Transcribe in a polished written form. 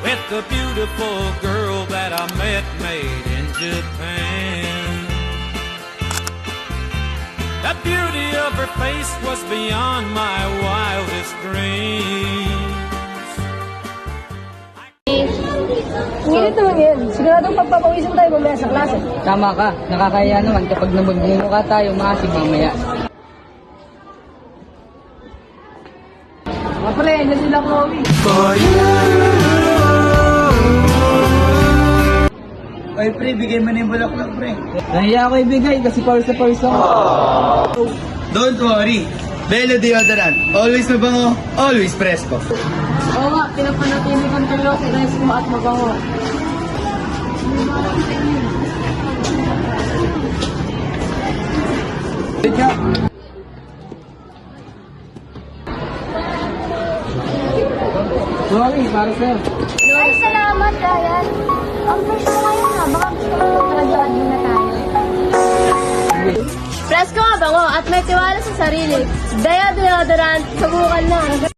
with the beautiful girl that I met made in Japan. The beauty of her face was beyond my wildest dreams. Ngunit naman yan, siguradong pagpapawisan tayo mamaya sa klase. Tama ka, nakakaya naman kapag nabagmumukha tayo maasig mamaya. Mga pre, yan sila Chloe. Ay, pre, bigay mo na yung bulaklak, pre. Nahiya ako ibigay kasi pawis na pawis ako. Don't worry. Belo deodorant. Always mabango, always presko. Oo nga, pinapanatili kong talo, sinayos mo at mabango. Sorry, para sa'yo. Ay, salamat, Ryan. Ang first ko ngayon ha, baka gusto ko mag-graduate muna tayo. Presko, bango, at may tiwala sa sarili. Daya deodorant, subukan na.